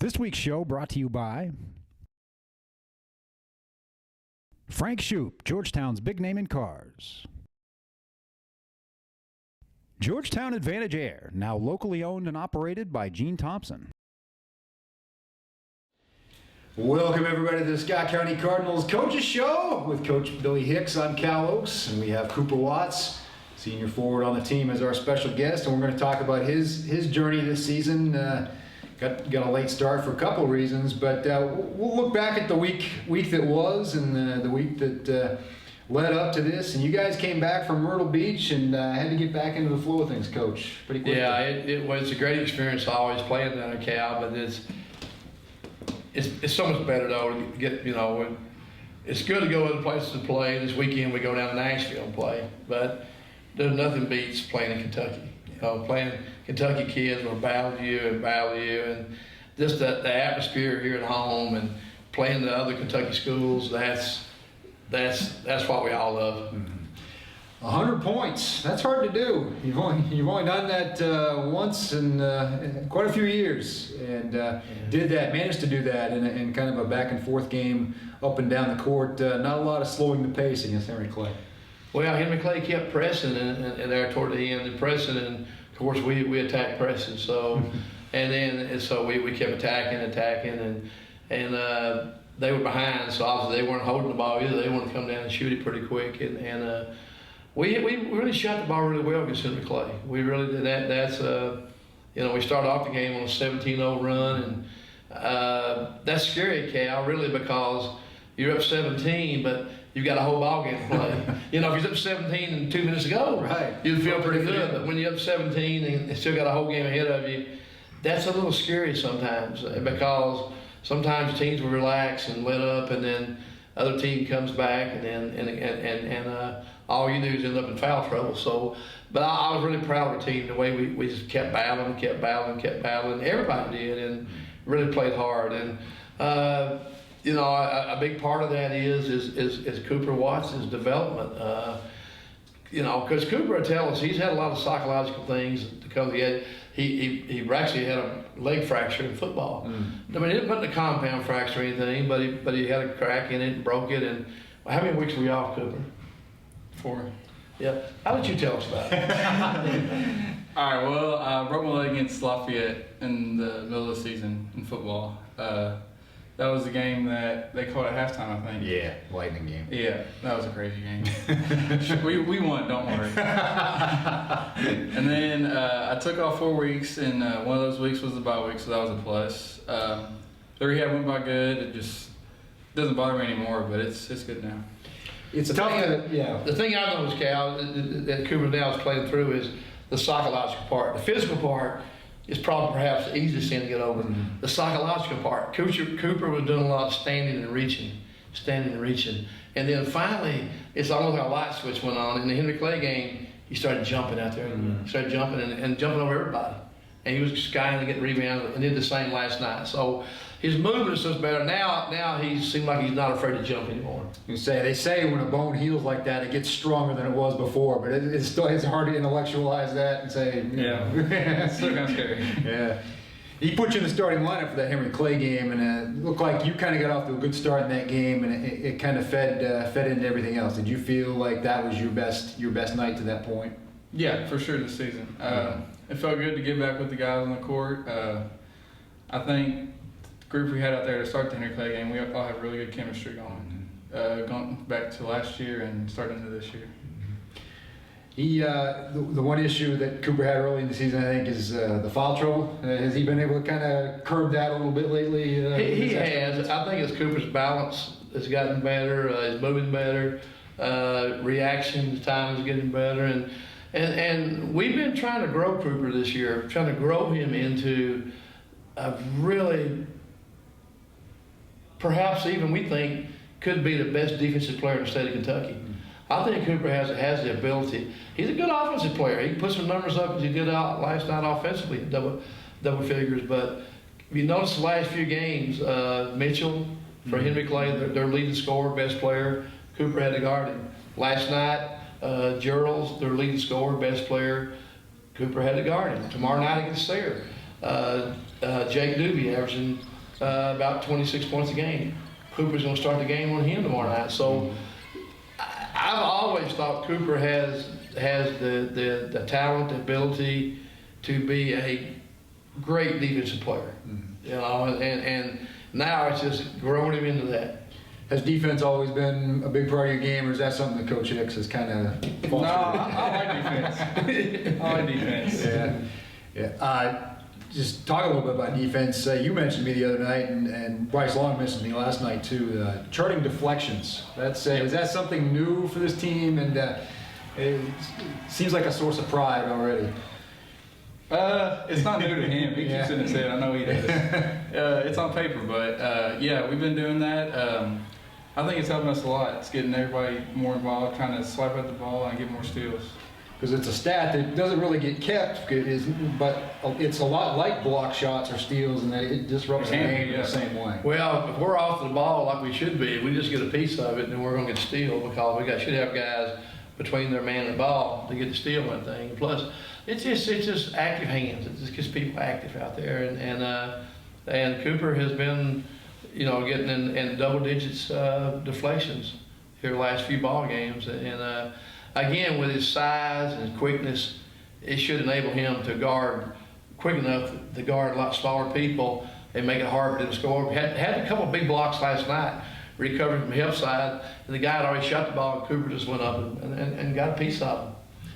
This week's show brought to you by Frank Shoup, Georgetown's big name in cars. Georgetown Advantage Air, now locally owned and operated by Gene Thompson. Welcome everybody to the Scott County Cardinals Coaches Show with Coach Billy Hicks. I'm Kal Oakes, and we have Cooper Watts, senior forward on the team, as our special guest, and we're going to talk about his journey this season. Got a late start for a couple of reasons, but we'll look back at the week that was and the week that led up to this. And you guys came back from Myrtle Beach and had to get back into the flow of things, Coach, pretty quickly. Yeah, it was a great experience always playing down at Cal, but it's so much better though to get, it's good to go other places to play. This weekend we go down to Nashville and play, but there's nothing beats playing in Kentucky. Playing Kentucky kids will battle you, and just the atmosphere here at home and playing the other Kentucky schools, that's what we all love. 100 points. That's hard to do. You've only done that once in quite a few years, and managed to do that in kind of a back and forth game up and down the court. Not a lot of slowing the pace against Henry Clay. Well, Henry Clay kept pressing and there toward the end and pressing, and of course we attacked pressing. So, so we kept attacking, and they were behind. So obviously they weren't holding the ball either. They wanted to come down and shoot it pretty quick, and we really shot the ball really well against Henry Clay. We really did that. That's we started off the game on a 17-0 run, and that's scary, Cal, really, because you're up 17, but you've got a whole ball game to play. If you're up 17 and 2 minutes to go, right, you'd feel pretty good. But when you're up 17 and still got a whole game ahead of you, that's a little scary sometimes, because sometimes teams will relax and let up, and then other team comes back, and all you do is end up in foul trouble. So, but I was really proud of the team, the way we just kept battling. Everybody did, and really played hard. And a big part of that is Cooper Watts' development. Because Cooper will tell us he's had a lot of psychological things to come together. He actually had a leg fracture in football. I mean, he didn't put in a compound fracture or anything, but he had a crack in it and broke it. And how many weeks were you off, Cooper? 4. Yeah. How did you tell us about it? All right. Well, I broke my leg against Lafayette in the middle of the season in football. That was the game that they called at halftime, I think. Yeah, lightning game. Yeah, that was a crazy game. we won, don't worry. And then I took off 4 weeks, and one of those weeks was the bye week, so that was a plus. The rehab went by good. It just doesn't bother me anymore, but it's good now. It's tough. The thing I noticed, Cal, that Cooper now is playing through is the psychological part. The physical part is probably perhaps the easiest thing to get over. The psychological part. Cooper was doing a lot of standing and reaching. And then finally, it's almost like a light switch went on. In the Henry Clay game, he started jumping out there. He started jumping and jumping over everybody. And he was skying and getting rebounds, and did the same last night. So his movement is so better. Now he seems like he's not afraid to jump anymore. They say when a bone heals like that, it gets stronger than it was before, but it's hard to intellectualize that and say, yeah, it's still kind of scary. Yeah. He put you in the starting lineup for that Henry Clay game, and it looked like you kind of got off to a good start in that game, and it kind of fed into everything else. Did you feel like that was your best night to that point? Yeah, for sure this season. It felt good to get back with the guys on the court. I think the group we had out there to start the Henry Clay game, we all have really good chemistry going back to last year and starting into this year. The one issue that Cooper had early in the season, I think, is the foul trouble. Has he been able to kind of curb that a little bit lately? He has. I think it's Cooper's balance has gotten better. He's moving better. Reaction time is getting better, and we've been trying to grow Cooper this year, trying to grow him into a really, perhaps even we think, could be the best defensive player in the state of Kentucky. I think Cooper has the ability. He's a good offensive player. He can put some numbers up as he did out last night offensively, double figures. But if you notice the last few games, Mitchell for Henry Clay, their leading scorer, best player, Cooper had to guard him. Last night, Gerald's their leading scorer, best player, Cooper had to guard him. Tomorrow night against Sayre, Jake Doobie averaging about 26 points a game. Cooper's going to start the game on him tomorrow night. So I've always thought Cooper has the talent, the ability to be a great defensive player. You know, and now it's just growing him into that. Has defense always been a big part of your game, or is that something that Coach Hicks has kind of? No, I like defense. I like defense. Yeah. Just talk a little bit about defense. You mentioned me the other night, and Bryce Long mentioned me last night too. Charting deflections. Is that something new for this team? And it seems like a source of pride already. It's not new to him. He keeps it in his head. I know he does. It's on paper, but yeah, we've been doing that. I think it's helping us a lot. It's getting everybody more involved, trying to swipe at the ball and get more steals. Because it's a stat that doesn't really get kept, but it's a lot like block shots or steals, and it disrupts the game in the same way. Well, if we're off the ball like we should be, we just get a piece of it, and then we're going to get steal because should have guys between their man and the ball to get the steal one thing. Plus, it's just active hands. It just gets people active out there, and Cooper has been, getting in double digits deflections here the last few ball games, and again with his size and quickness, it should enable him to guard quick enough to guard a lot smaller people and make it hard for them to score. We had a couple of big blocks last night, recovered from the hip side, and the guy had already shot the ball, and Cooper just went up and got a piece of him.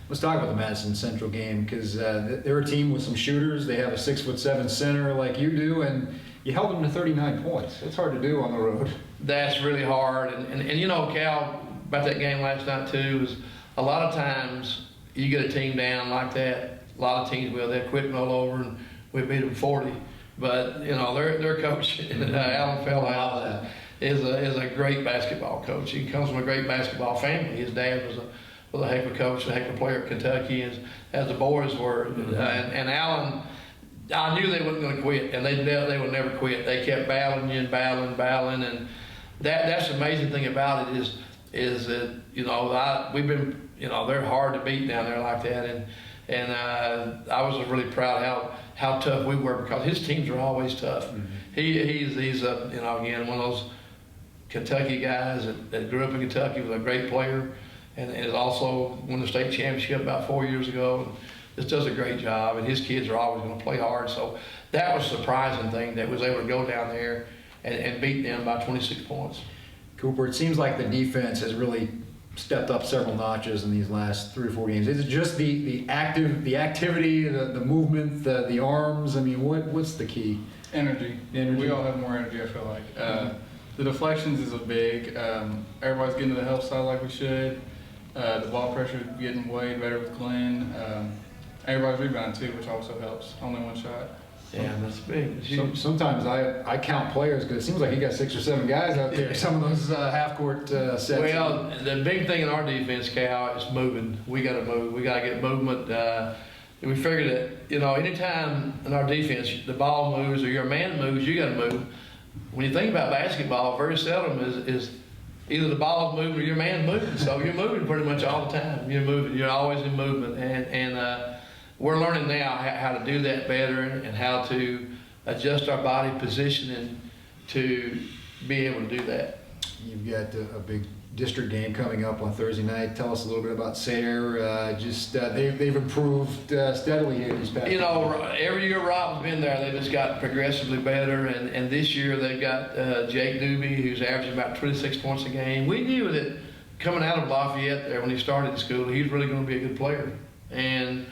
Let's talk about the Madison Central game, because they're a team with some shooters. They have a 6'7" center like you do, and you held them to 39 points. It's hard to do on the road. That's really hard, and Cal, about that game last night too, is a lot of times you get a team down like that. A lot of teams will. They'll quit and roll over, and we beat them 40. But their coach, Alan Feldhouse, is a great basketball coach. He comes from a great basketball family. His dad was a heck of a coach, a heck of a player at Kentucky, as the boys were. And Alan, I knew they weren't going to quit, and they would never quit. They kept battling and battling, and that's the amazing thing about it is that we've been they're hard to beat down there like that, and I was really proud how tough we were because his teams are always tough. He's again one of those Kentucky guys that grew up in Kentucky, was a great player, and is also won the state championship about 4 years ago. And just does a great job, and his kids are always going to play hard. So that was a surprising thing that was able to go down there and beat them by 26 points. Cooper, it seems like the defense has really stepped up several notches in these last 3 or 4 games. Is it just the activity, the movement, the arms? I mean, what's the key? Energy. We all have more energy, I feel like. The deflections is a big. Everybody's getting to the help side like we should. The ball pressure is getting way better with Glenn. Everybody's rebounding too, which also helps. Only one shot. Yeah, that's big. Sometimes I count players because it seems like you got 6 or 7 guys out there. Some of those half-court sets. Well, the big thing in our defense, Cal, is moving. We got to move. We got to get movement. We figured that anytime in our defense the ball moves or your man moves, you got to move. When you think about basketball, very seldom is either the ball's moving or your man's moving. So you're moving pretty much all the time. You're moving. You're always in movement, and we're learning now how to do that better and how to adjust our body positioning to be able to do that. You've got a big district game coming up on Thursday night. Tell us a little bit about Sayre. They've improved steadily here these past. Every year Rob's been there, they just got progressively better, and this year they've got Jake Doobie, who's averaging about 26 points a game. We knew that coming out of Lafayette there when he started the school, he's really going to be a good player, and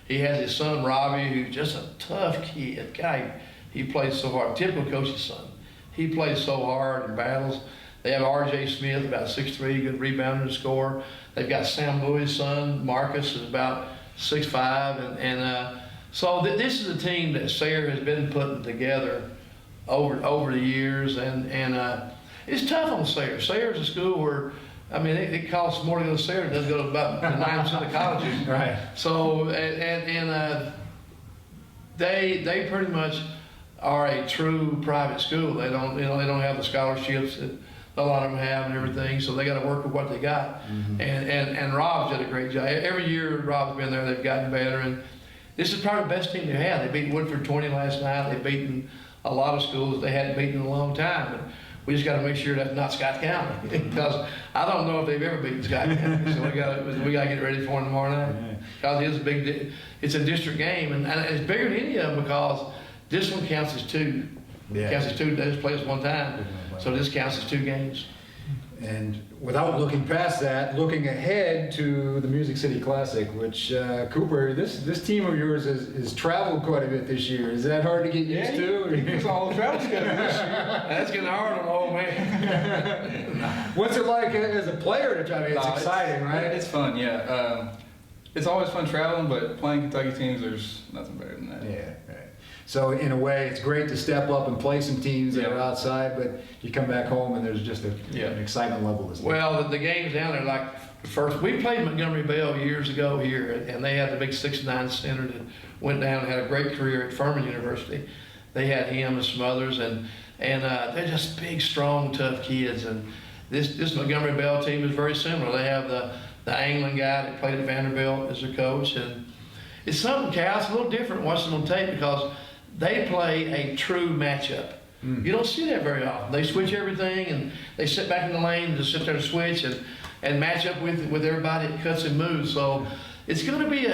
he has his son, Robbie, who's just a tough kid. Guy, he plays so hard. Typical coach's son. He plays so hard and battles. They have R.J. Smith, about 6'3", good rebounder and scorer. They've got Sam Louis' son, Marcus, is about 6'5", so this is a team that Sayre has been putting together over the years, and it's tough on Sayre. Sayre is a school where, it costs more to go to Sayre than it does go to about 9% of colleges. Right. So, they pretty much are a true private school. They don't have the scholarships that a lot of them have and everything. So they got to work with what they got. And Rob's did a great job. Every year Rob's been there, they've gotten better. And this is probably the best team they had. They beat Woodford 20 last night. They've beaten a lot of schools they hadn't beaten in a long time. And we just got to make sure that's not Scott County because I don't know if they've ever beaten Scott County. So we got to get ready for them tomorrow night because it is a big. It's a district game and it's bigger than any of them because this one counts as two. Yeah. Counts as two. They just play us one time, so this counts as 2 games. And without looking past that, looking ahead to the Music City Classic, which Cooper, this team of yours has traveled quite a bit this year. Is that hard to get used to? It's all the travel schedule this year. That's getting hard on the old man. What's it like as a player to try? I mean, it's exciting, right? It's fun, yeah. It's always fun traveling, but playing Kentucky teams, there's nothing better than that. Yeah, right. So in a way, it's great to step up and play some teams that are outside, but you come back home and there's just an excitement level. Well, the games down there, like first, we played Montgomery Bell years ago here, and they had the big 6'9" center that went down and had a great career at Furman University. They had him and some others, and they're just big, strong, tough kids. And this Montgomery Bell team is very similar. They have the Anglin guy that played at Vanderbilt as their coach, and it's something, Cal. It's a little different watching on tape because they play a true matchup. You don't see that very often. They switch everything and they sit back in the lane and just sit there and switch and match up with everybody that cuts and moves. So it's going to be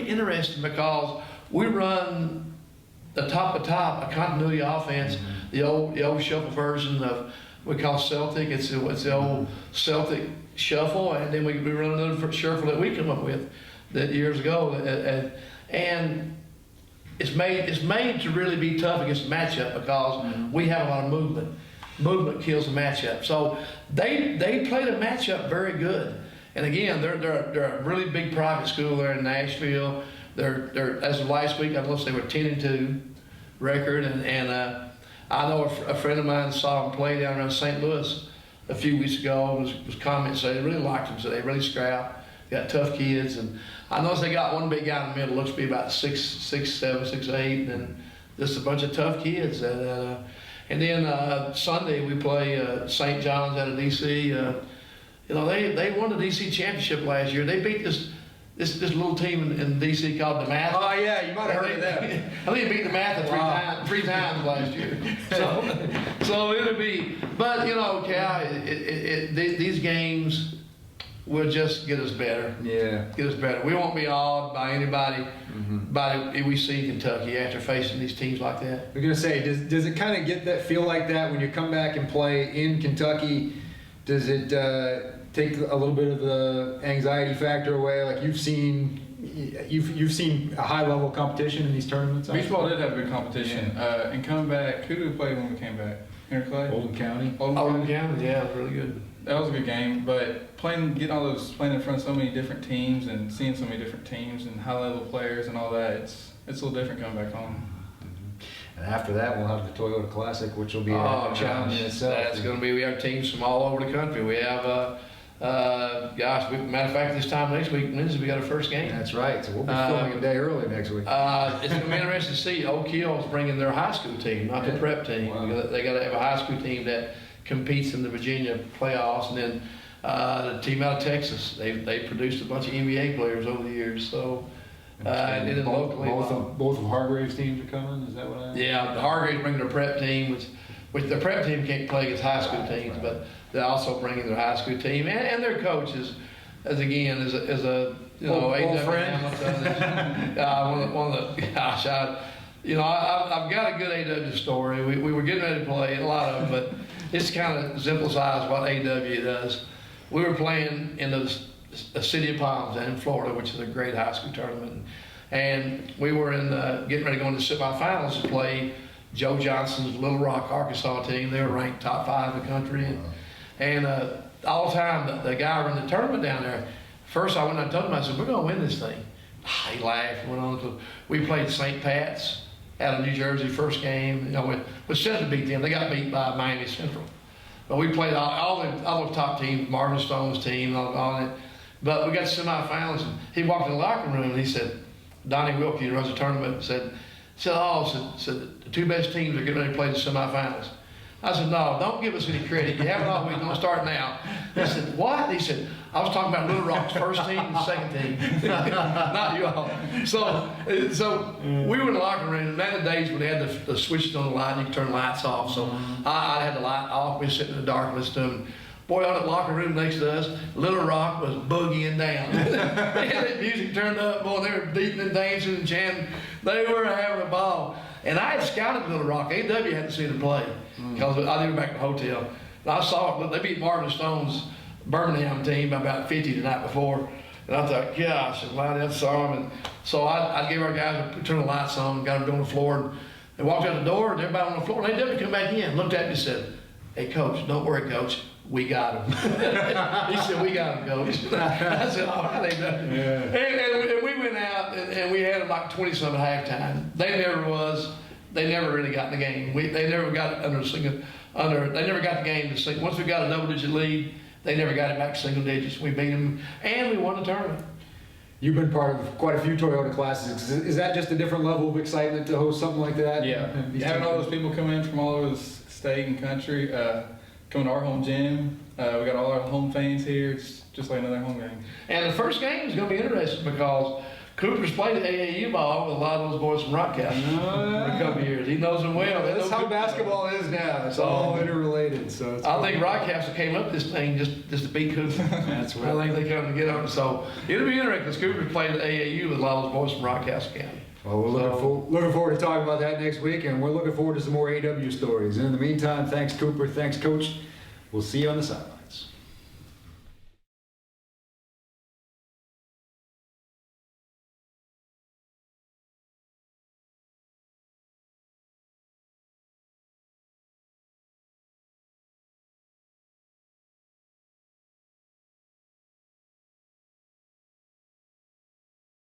interesting because we run the top a continuity offense, the old shuffle version of we call Celtic. It's the old Celtic shuffle, and then we run another shuffle that we come up with that years ago, and it's made to really be tough against the matchup because we have a lot of movement. Movement kills the matchup. So they played a matchup very good. And again, they're a really big private school there in Nashville. They're as of last week, I noticed they were 10-2 record, and I know a friend of mine saw them play down around St. Louis a few weeks ago and was commenting, so they really liked them, so they really scrapped. Got tough kids, and I noticed they got one big guy in the middle, looks to be about 6'7", 6'8", and just a bunch of tough kids. And then Sunday we play St. John's out of D.C. They won the D.C. championship last year. They beat this little team in D.C. called the Math. Oh yeah, you might have heard of that. I think they beat the Math three times last year. So it'll be, but Cal, these games will just get us better. Yeah. Get us better. We won't be awed by anybody we see in Kentucky after facing these teams like that. I was going to say, does it kind of get that feel like that when you come back and play in Kentucky? Does it take a little bit of the anxiety factor away? Like you've seen a high level competition in these tournaments. Beach ball did have good competition. And coming back, who did we play when we came back? Interclay? Oldham County. Oldham County, yeah, really good. That was a good game, but playing in front of so many different teams and seeing so many different teams and high level players and all that, it's a little different coming back home. And after that, we'll have the Toyota Classic, which will be a challenge in itself. That's going to be. We have teams from all over the country. We have, matter of fact, this time next week, Wednesday, we got our first game. That's right. So we'll be filming a day early next week. It's going to be interesting to see. Oak Hill's bringing their high school team, not the prep team. Wow. They got to have a high school team that competes in the Virginia playoffs, and then the team out of Texas. They produced a bunch of NBA players over the years. So. And then locally, both of Hargrave's teams are coming. Is that what I? Yeah, the Hargraves bring their prep team, which the prep team can't play against high school teams, but they're also bringing their high school team and their coaches, as a old friend. One of the gosh, I've got a good AW story. We were getting ready to play a lot of them, but this kind of exemplifies what AW does. We were playing in the city of Palms in Florida, which is a great high school tournament. And we were getting ready to go into the semifinals to play Joe Johnson's Little Rock, Arkansas team. They were ranked top 5 in the country. And all the time, the guy running the tournament down there, first I went and told him, I said, we're going to win this thing. He laughed and went on. We played St. Pat's out of New Jersey first game. We set to beat them. They got beat by Miami Central. But we played all the top teams, Marvin Stone's team, all that. But we got to semifinals, and he walked in the locker room and he said, Donnie Wilkie, who runs the tournament, said the 2 best teams are getting ready to play the semifinals. I said, no, don't give us any credit. You have it all week. Don't start now. He said, what? He said, I was talking about Little Rock's first team and second team, not you all. So we were in the locker room. And that the days when they had the switches on the light, and you could turn the lights off. So I had the light off. We were sitting in the dark listening to them. Boy, on that locker room next to us, Little Rock was boogieing down. They had that music turned up. Boy, they were beating and dancing and chanting. They were having a ball. And I had scouted Little Rock. AW hadn't seen them play because I knew back at the hotel. And I saw it. They beat Marvin Stone's Birmingham team by about 50 the night before. And I thought, gosh, I'm glad I saw them. And so I gave our guys turn the lights on, got them on the floor, and walked out the door, and everybody on the floor. And they didn't come back in. Looked at me and said, hey, Coach, don't worry, Coach. We got him. He said, we got him, Coach. I said, all right, they done. Yeah. And we went out, and we had like 20-some at halftime. They never really got in the game. They never got they never got the game to single. Once we got a double-digit lead, they never got it back to single digits. We beat them, and we won the tournament. You've been part of quite a few Toyota classes. Is that just a different level of excitement to host something like that? Yeah, having all those people come in from all over the state and country, coming to our home gym. We got all our home fans here. It's just like another home game. And the first game is going to be interesting because Cooper's played AAU ball with a lot of those boys from Rockcastle for a couple of years. He knows them well. That's how basketball is now. It's all interrelated. So it's I think Rockcastle came up with this thing just to beat Cooper. That's right. I think they come to get on. So it'll be interesting because Cooper's played at AAU with a lot of those boys from Rockcastle County. Well, we're looking forward to talking about that next week, and we're looking forward to some more AW stories. And in the meantime, thanks, Cooper. Thanks, Coach. We'll see you on the sideline.